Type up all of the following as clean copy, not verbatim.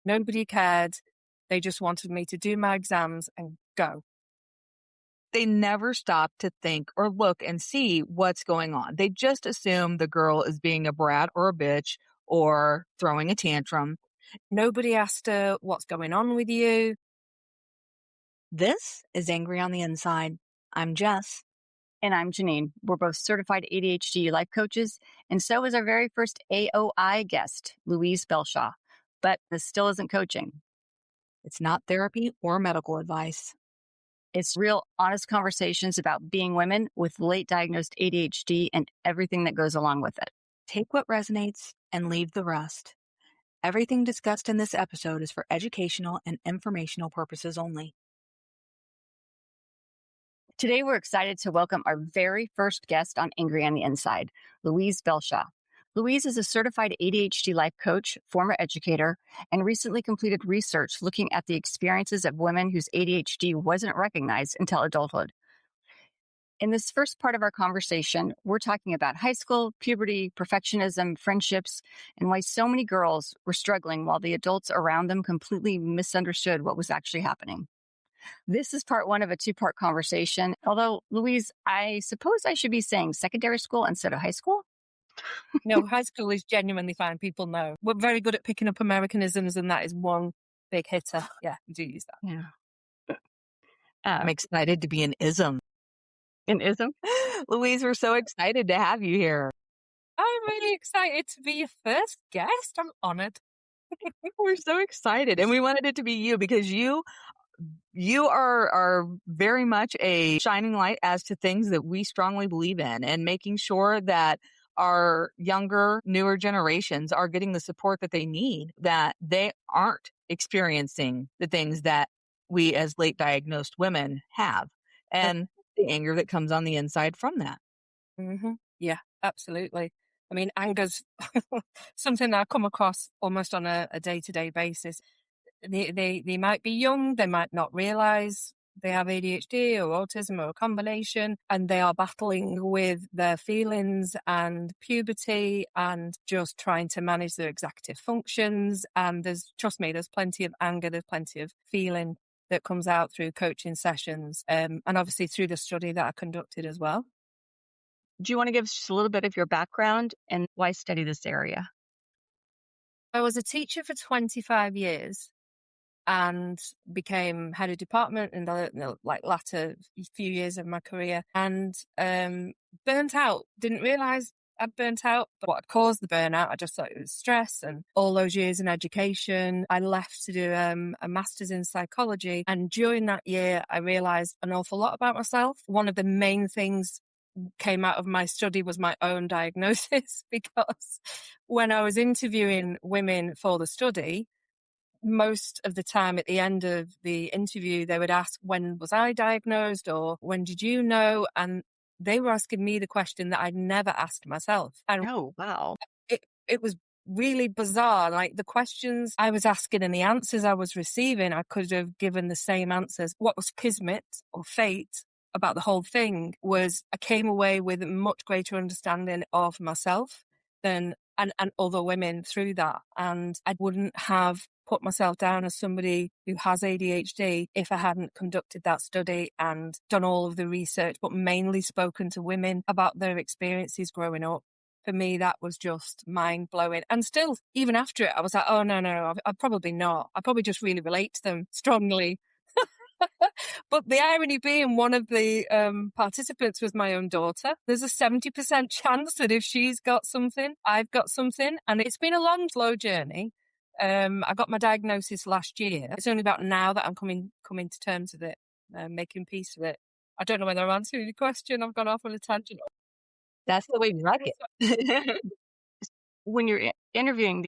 Nobody cared. They just wanted me to do my exams and go. They never stop to think or look and see what's going on. They just assume the girl is being a brat or a bitch or throwing a tantrum. Nobody asked her, what's going on with you? This is Angry on the Inside. I'm Jess. And I'm Jeannine. We're both certified ADHD life coaches, and so is our very first AOI guest, Louise Belshaw. But this still isn't coaching. It's not therapy or medical advice. It's real, honest conversations about being women with late diagnosed ADHD and everything that goes along with it. Take what resonates and leave the rest. Everything discussed in this episode is for educational and informational purposes only. Today, we're excited to welcome our very first guest on Angry on the Inside, Louise Belshaw. Louise is a certified ADHD life coach, former educator, and recently completed research looking at the experiences of women whose ADHD wasn't recognized until adulthood. In this first part of our conversation, we're talking about high school, puberty, perfectionism, friendships, and why so many girls were struggling while the adults around them completely misunderstood what was actually happening. This is part one of a two-part conversation. Although, Louise, I suppose I should be saying secondary school instead of high school? No, high school is genuinely fine. People know. We're very good at picking up Americanisms, and that is one big hitter. Yeah, we do use that. Yeah. I'm excited to be an ism. An ism? Louise, we're so excited to have you here. I'm really excited to be your first guest. I'm honored. We're so excited. And we wanted it to be you because you are very much a shining light as to things that we strongly believe in, and making sure that our younger, newer generations are getting the support that they need, that they aren't experiencing the things that we as late diagnosed women have, and the anger that comes on the inside from that. Mm-hmm. Yeah, absolutely. I mean, anger's something that I come across almost on a day-to-day basis. They might be young, they might not realize they have ADHD or autism or a combination, and they are battling with their feelings and puberty and just trying to manage their executive functions. And trust me, there's plenty of anger, there's plenty of feeling that comes out through coaching sessions, and obviously through the study that I conducted as well. Do you want to give us just a little bit of your background and why study this area? I was a teacher for 25 years. And became head of department in the latter few years of my career, and burnt out. Didn't realize I'd burnt out, but what had caused the burnout, I just thought it was stress. And all those years in education, I left to do a master's in psychology. And during that year, I realized an awful lot about myself. One of the main things came out of my study was my own diagnosis, because when I was interviewing women for the study, most of the time at the end of the interview, they would ask, when was I diagnosed, or when did you know? And they were asking me the question that I'd never asked myself. And Oh, wow. it was really bizarre. Like, the questions I was asking and the answers I was receiving, I could have given the same answers. What was kismet or fate about the whole thing was I came away with a much greater understanding of myself than and other women through that. And I wouldn't have put myself down as somebody who has ADHD if I hadn't conducted that study and done all of the research, but mainly spoken to women about their experiences growing up. For me, that was just mind-blowing. And still, even after it, I was like, oh, no, I probably not. I probably just really relate to them strongly. But the irony being, one of the participants was my own daughter. There's a 70% chance that if she's got something, I've got something. And it's been a long, slow journey. I got my diagnosis last year. It's only about now that I'm coming to terms with it, making peace with it. I don't know whether I'm answering your question. I've gone off on a tangent. That's the way we like it. When you're interviewing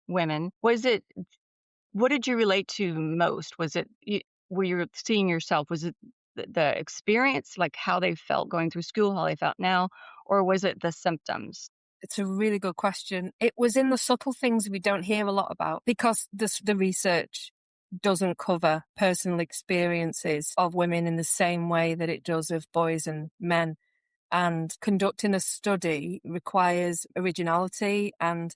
women, what did you relate to most? Was it where you were seeing yourself? Was it the experience, like how they felt going through school, how they felt now, or was it the symptoms? It's a really good question. It was in the subtle things we don't hear a lot about, because the research doesn't cover personal experiences of women in the same way that it does of boys and men. And conducting a study requires originality and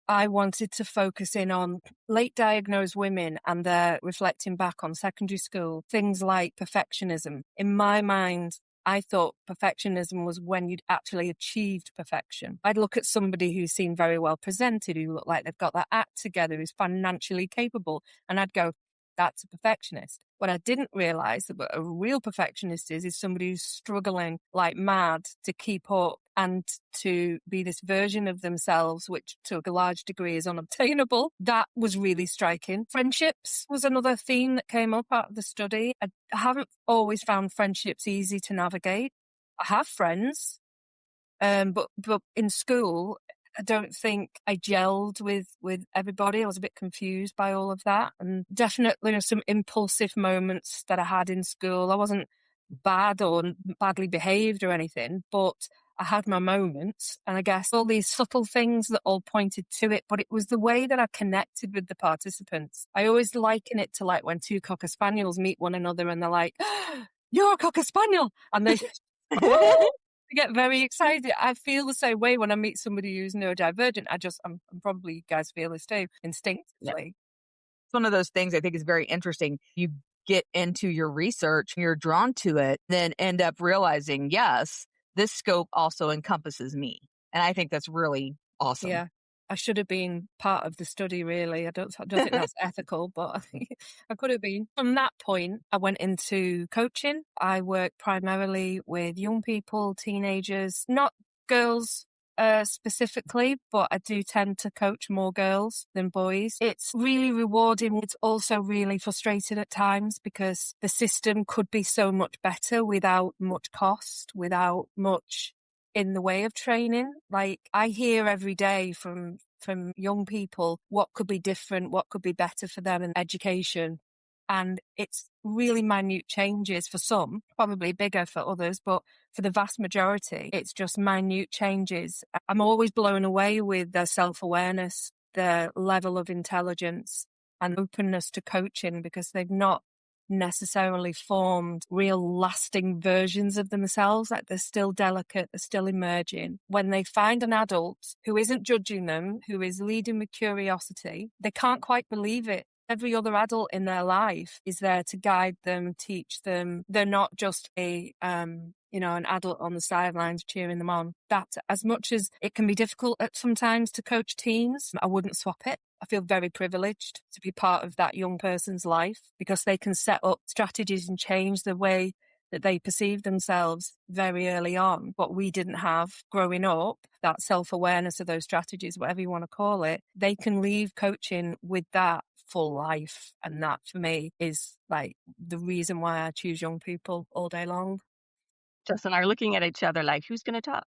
I wanted to focus in on late diagnosed women and their reflecting back on secondary school, things like perfectionism. In my mind, I thought perfectionism was when you'd actually achieved perfection. I'd look at somebody who seemed very well presented, who looked like they've got their act together, who's financially capable, and I'd go, that's a perfectionist. What I didn't realize that a real perfectionist is somebody who's struggling like mad to keep up and to be this version of themselves, which to a large degree is unobtainable. That was really striking. Friendships was another theme that came up out of the study. I haven't always found friendships easy to navigate. I have friends, but in school, I don't think I gelled with everybody. I was a bit confused by all of that. And definitely some impulsive moments that I had in school. I wasn't bad or badly behaved or anything, but I had my moments. And I guess all these subtle things that all pointed to it, but it was the way that I connected with the participants. I always liken it to like when two Cocker Spaniels meet one another and they're like, you're a Cocker Spaniel. And they get very excited. I feel the same way when I meet somebody who's neurodivergent. I'm probably you guys feel this too, instinctively. Yeah. It's one of those things I think is very interesting. You get into your research, you're drawn to it, then end up realizing, yes, this scope also encompasses me. And I think that's really awesome. Yeah. I should have been part of the study, really. I don't think that's ethical, but I think I could have been. From that point, I went into coaching. I work primarily with young people, teenagers, not girls specifically, but I do tend to coach more girls than boys. It's really rewarding. It's also really frustrating at times because the system could be so much better without much cost, without much in the way of training. Like I hear every day from young people what could be different, what could be better for them in education. And it's really minute changes for some, probably bigger for others, but for the vast majority, it's just minute changes. I'm always blown away with their self-awareness, their level of intelligence and openness to coaching because they've not necessarily formed real lasting versions of themselves. Like they're still delicate, they're still emerging. When they find an adult who isn't judging them, who is leading with curiosity, they can't quite believe it. Every other adult in their life is there to guide them, teach them. They're not just an adult on the sidelines cheering them on. That, as much as it can be difficult at sometimes to coach teens, I wouldn't swap it. I feel very privileged to be part of that young person's life because they can set up strategies and change the way that they perceive themselves very early on. What we didn't have growing up, that self-awareness of those strategies, whatever you want to call it, they can leave coaching with that full life. And that for me is like the reason why I choose young people all day long. Justin and I are looking at each other like, who's going to talk?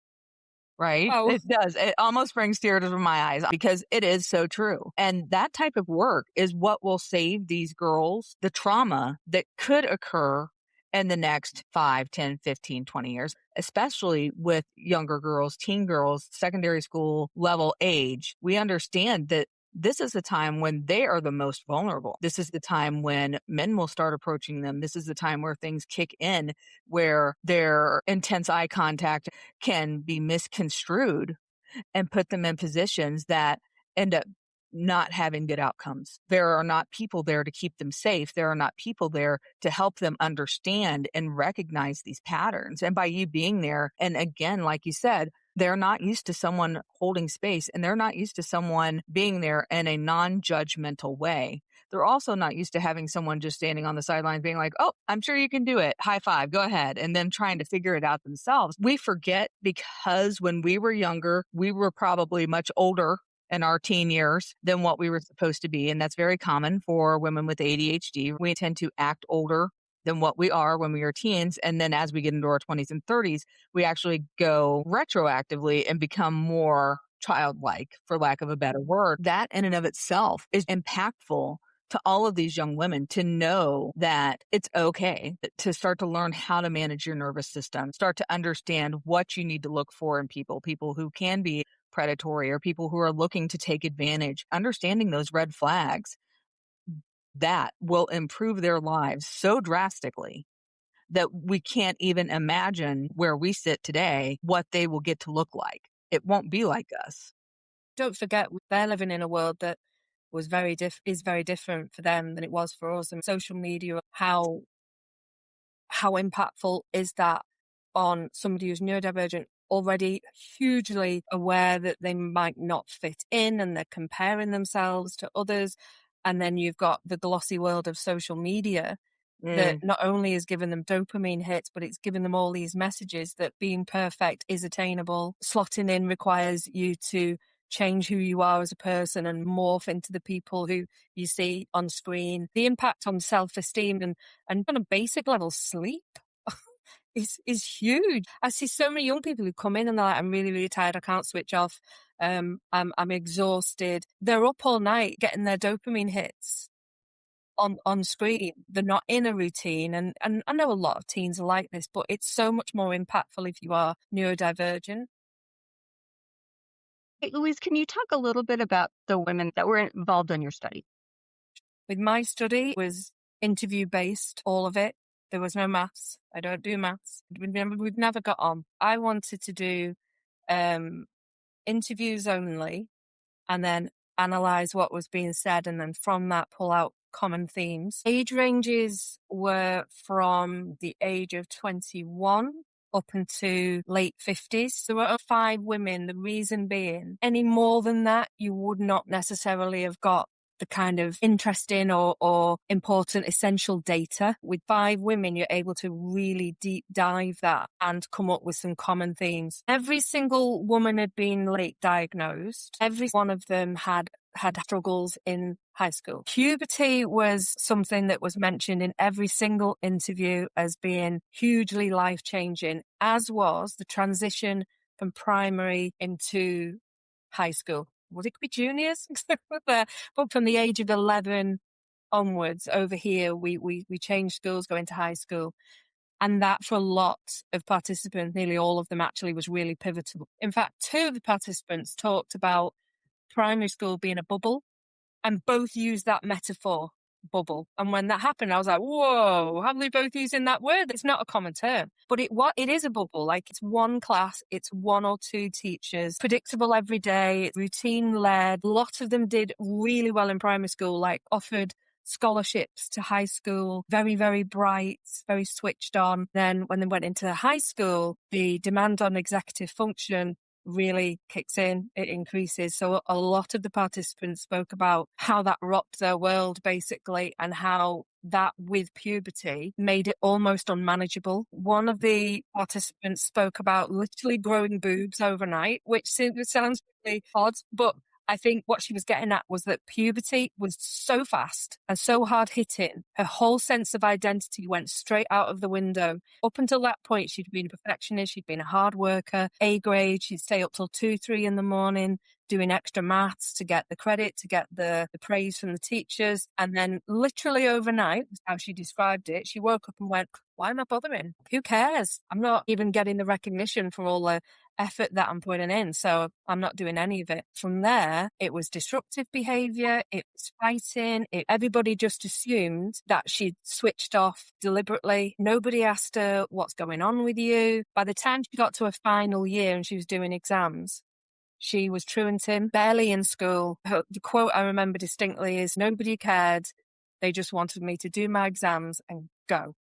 Right? Oh. It does. It almost brings tears to my eyes because it is so true. And that type of work is what will save these girls the trauma that could occur in the next 5, 10, 15, 20 years, especially with younger girls, teen girls, secondary school level age. We understand that this is the time when they are the most vulnerable. This is the time when men will start approaching them. This is the time where things kick in, where their intense eye contact can be misconstrued and put them in positions that end up not having good outcomes. There are not people there to keep them safe. There are not people there to help them understand and recognize these patterns. And by you being there, and again, like you said, they're not used to someone holding space and they're not used to someone being there in a non-judgmental way. They're also not used to having someone just standing on the sidelines being like, oh, I'm sure you can do it. High five, go ahead. And then trying to figure it out themselves. We forget because when we were younger, we were probably much older in our teen years than what we were supposed to be. And that's very common for women with ADHD. We tend to act older than what we are when we are teens. And then as we get into our 20s and 30s, we actually go retroactively and become more childlike, for lack of a better word. That in and of itself is impactful to all of these young women to know that it's okay to start to learn how to manage your nervous system, start to understand what you need to look for in people who can be predatory or people who are looking to take advantage, understanding those red flags. That will improve their lives so drastically that we can't even imagine where we sit today, what they will get to look like. It won't be like us. don't forget, they're living in a world that was is very different for them than it was for us. And social media, how impactful is that on somebody who's neurodivergent, already hugely aware that they might not fit in and they're comparing themselves to others. And then you've got the glossy world of social media that not only has given them dopamine hits, but it's given them all these messages that being perfect is attainable. Slotting in requires you to change who you are as a person and morph into the people who you see on screen. The impact on self-esteem and on a basic level, sleep is huge. I see so many young people who come in and they're like, I'm really, really tired. I can't switch off. I'm exhausted. They're up all night getting their dopamine hits on screen. They're not in a routine. And I know a lot of teens are like this, but it's so much more impactful if you are neurodivergent. Hey, Louise, can you talk a little bit about the women that were involved in your study? With my study, it was interview based, all of it. There was no maths. I don't do maths. We've never got on. I wanted to do interviews only and then analyze what was being said, and then from that pull out common themes. Age ranges were from the age of 21 up into late 50s. There were 5 women, the reason being, any more than that, you would not necessarily have got the kind of interesting or important essential data. With 5 women, you're able to really deep dive that and come up with some common themes. Every single woman had been late diagnosed. Every one of them had struggles in high school. Puberty was something that was mentioned in every single interview as being hugely life-changing, as was the transition from primary into high school. Would it be juniors? But from the age of 11 onwards, over here, we changed schools, going to high school. And that for a lot of participants, nearly all of them actually, was really pivotal. In fact, 2 of the participants talked about primary school being a bubble, and both used that metaphor, bubble. And when that happened, I was like, whoa, how are they both using that word? It's not a common term, but it is a bubble. Like, it's one class, it's 1 or 2 teachers, predictable every day, routine led. A lot of them did really well in primary school, like offered scholarships to high school, very, very bright, very switched on. Then when they went into high school, the demand on executive function really kicks in, it increases. So a lot of the participants spoke about how that rocked their world, basically, and how that with puberty made it almost unmanageable. One of the participants spoke about literally growing boobs overnight, which sounds really odd, but I think what she was getting at was that puberty was so fast and so hard hitting. Her whole sense of identity went straight out of the window. Up until that point, she'd been a perfectionist. She'd been a hard worker, A grade. She'd stay up till 2, 3 in the morning doing extra maths to get the credit, to get the praise from the teachers. And then literally overnight, how she described it, she woke up and went, why am I bothering? Who cares? I'm not even getting the recognition for all the effort that I'm putting in, so I'm not doing any of it. From there, it was disruptive behavior, it was fighting, everybody just assumed that she'd switched off deliberately. Nobody asked her, what's going on with you? By the time she got to her final year and she was doing exams, she was truanting, barely in school. The quote I remember distinctly is, nobody cared, they just wanted me to do my exams and go.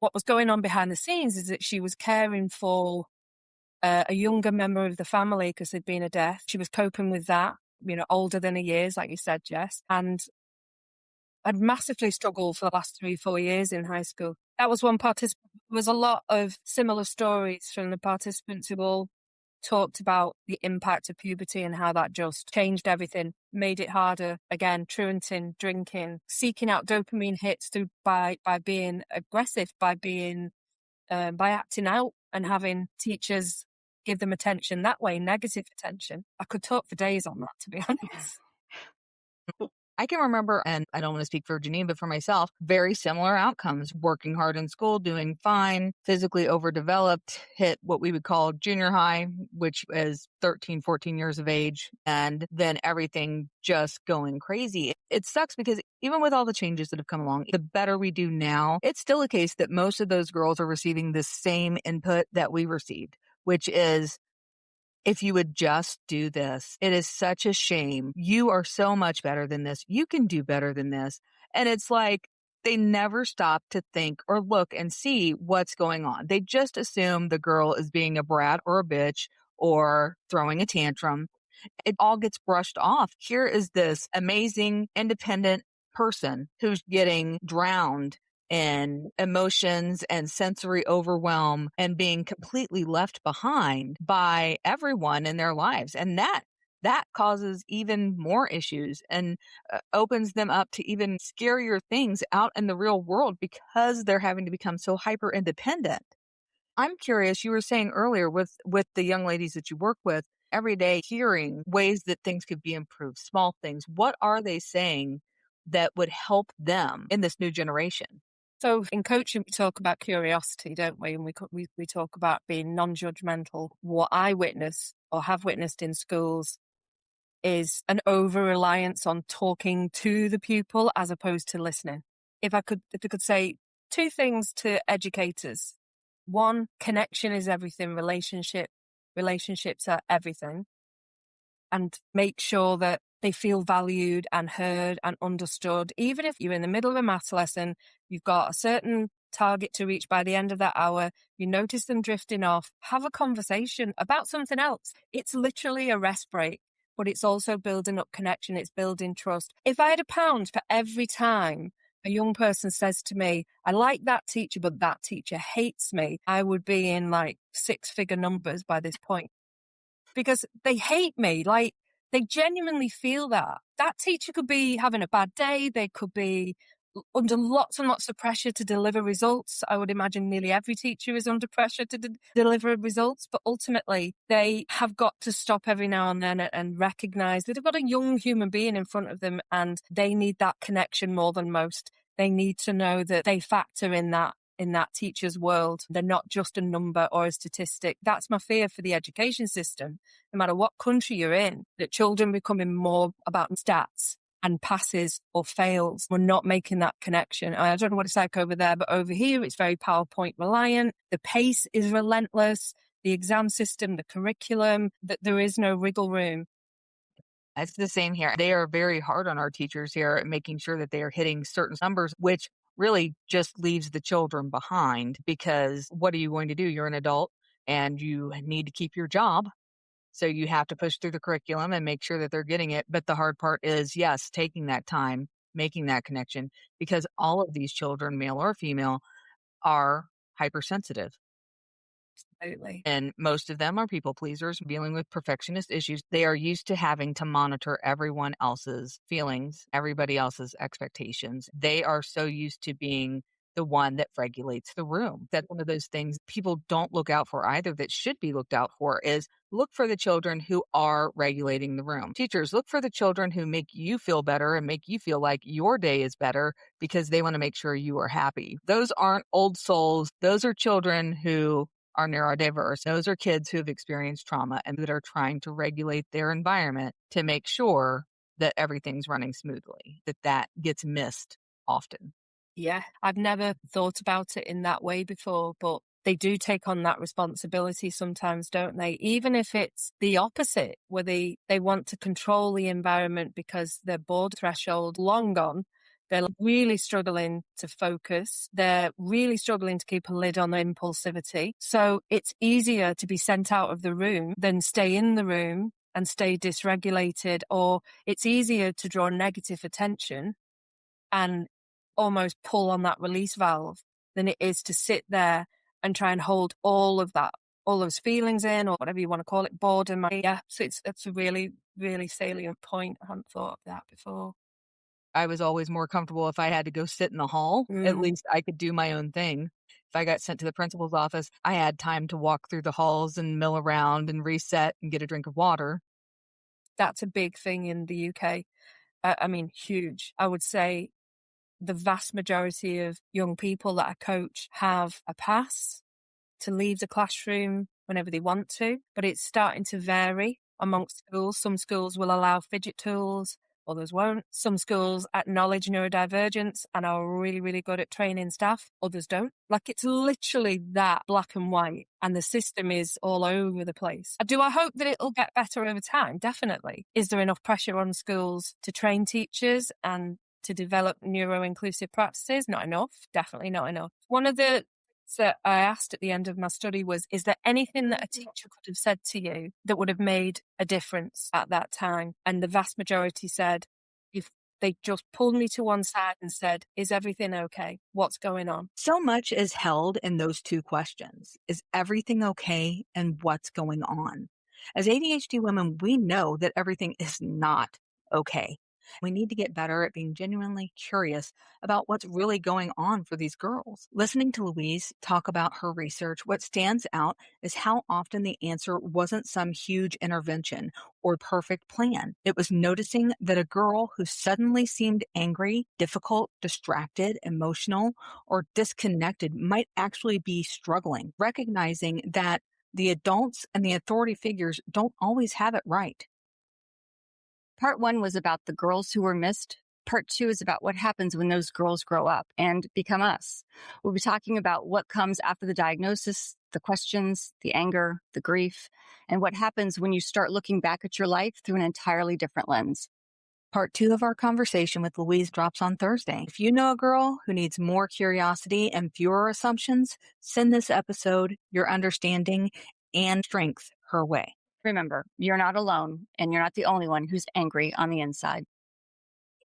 What was going on behind the scenes is that she was caring for a younger member of the family because there'd been a death. She was coping with that, older than her years, like you said, Jess, and I'd massively struggled for the last 3, 4 years in high school. That was one participant. There was a lot of similar stories from the participants who all talked about the impact of puberty and how that just changed everything, made it harder. Again, truanting, drinking, seeking out dopamine hits by being aggressive, by acting out and having teachers give them attention that way, negative attention. I could talk for days on that, to be honest. I can remember, and I don't want to speak for Jeannine, but for myself, very similar outcomes. Working hard in school, doing fine, physically overdeveloped, hit what we would call junior high, which is 13, 14 years of age, and then everything just going crazy. It sucks because even with all the changes that have come along, the better we do now, it's still a case that most of those girls are receiving the same input that we received, which is If you would just do this, it is such a shame. You are so much better than this. You can do better than this. And it's like they never stop to think or look and see what's going on. They just assume the girl is being a brat or a bitch or throwing a tantrum. It all gets brushed off. Here is this amazing, independent person who's getting drowned in emotions and sensory overwhelm and being completely left behind by everyone in their lives. And that causes even more issues and opens them up to even scarier things out in the real world because they're having to become so hyper independent. I'm curious, you were saying earlier with the young ladies that you work with, every day hearing ways that things could be improved, small things. What are they saying that would help them in this new generation? So in coaching, we talk about curiosity, don't we? And we talk about being non-judgmental. What I witness or have witnessed in schools is an over-reliance on talking to the pupil as opposed to listening. If I could say two things to educators. One, connection is everything. Relationships are everything. And make sure that they feel valued and heard and understood. Even if you're in the middle of a maths lesson, you've got a certain target to reach by the end of that hour, you notice them drifting off, have a conversation about something else. It's literally a rest break, but it's also building up connection. It's building trust. If I had £1 for every time a young person says to me, I like that teacher, but that teacher hates me, I would be in like 6-figure numbers by this point. Because they hate me. Like, they genuinely feel that. That teacher could be having a bad day. They could be under lots and lots of pressure to deliver results. I would imagine nearly every teacher is under pressure to deliver results. But ultimately, they have got to stop every now and then and recognize that they've got a young human being in front of them and they need that connection more than most. They need to know that they factor in that teacher's world. They're not just a number or a statistic. That's my fear for the education system. No matter what country you're in, that children becoming more about stats and passes or fails. We're not making that connection. I don't know what it's like over there, but over here, it's very PowerPoint reliant. The pace is relentless. The exam system, the curriculum, that there is no wriggle room. It's the same here. They are very hard on our teachers here at making sure that they are hitting certain numbers, which really just leaves the children behind because what are you going to do? You're an adult and you need to keep your job. So you have to push through the curriculum and make sure that they're getting it. But the hard part is, yes, taking that time, making that connection, because all of these children, male or female, are hypersensitive. Absolutely. And most of them are people pleasers dealing with perfectionist issues. They are used to having to monitor everyone else's feelings, everybody else's expectations. They are so used to being the one that regulates the room. That's one of those things people don't look out for either that should be looked out for is look for the children who are regulating the room. Teachers, look for the children who make you feel better and make you feel like your day is better because they want to make sure you are happy. Those aren't old souls. Those are children who are neurodiverse. Those are kids who have experienced trauma and that are trying to regulate their environment to make sure that everything's running smoothly, that gets missed often. Yeah, I've never thought about it in that way before, but they do take on that responsibility sometimes, don't they? Even if it's the opposite, where they want to control the environment because their bored threshold long gone. They're really struggling to focus. They're really struggling to keep a lid on their impulsivity. So it's easier to be sent out of the room than stay in the room and stay dysregulated, or it's easier to draw negative attention and almost pull on that release valve than it is to sit there and try and hold all of that, all those feelings in, or whatever you want to call it, boredom. Yeah, so it's a really, really salient point. I hadn't thought of that before. I was always more comfortable if I had to go sit in the hall. At least I could do my own thing. If I got sent to the principal's office, I had time to walk through the halls and mill around and reset and get a drink of water. That's a big thing in the UK. I mean, huge. I would say the vast majority of young people that I coach have a pass to leave the classroom whenever they want to, but it's starting to vary amongst schools. Some schools will allow fidget tools, others won't. Some schools acknowledge neurodivergence and are really, really good at training staff. Others don't. Like, it's literally that black and white, and the system is all over the place. Do I hope that it'll get better over time? Definitely. Is there enough pressure on schools to train teachers and to develop neuro-inclusive practices? Not enough. Definitely not enough. One of the that I asked at the end of my study was, is there anything that a teacher could have said to you that would have made a difference at that time? And the vast majority said, if they just pulled me to one side and said, is everything okay? What's going on? So much is held in those two questions. Is everything okay? And what's going on? As ADHD women, we know that everything is not okay. We need to get better at being genuinely curious about what's really going on for these girls. Listening to Louise talk about her research, what stands out is how often the answer wasn't some huge intervention or perfect plan. It was noticing that a girl who suddenly seemed angry, difficult, distracted, emotional, or disconnected might actually be struggling, recognizing that the adults and the authority figures don't always have it right. Part 1 was about the girls who were missed. Part 2 is about what happens when those girls grow up and become us. We'll be talking about what comes after the diagnosis, the questions, the anger, the grief, and what happens when you start looking back at your life through an entirely different lens. Part 2 of our conversation with Louise drops on Thursday. If you know a girl who needs more curiosity and fewer assumptions, send this episode, your understanding, and strength her way. Remember, you're not alone, and you're not the only one who's angry on the inside.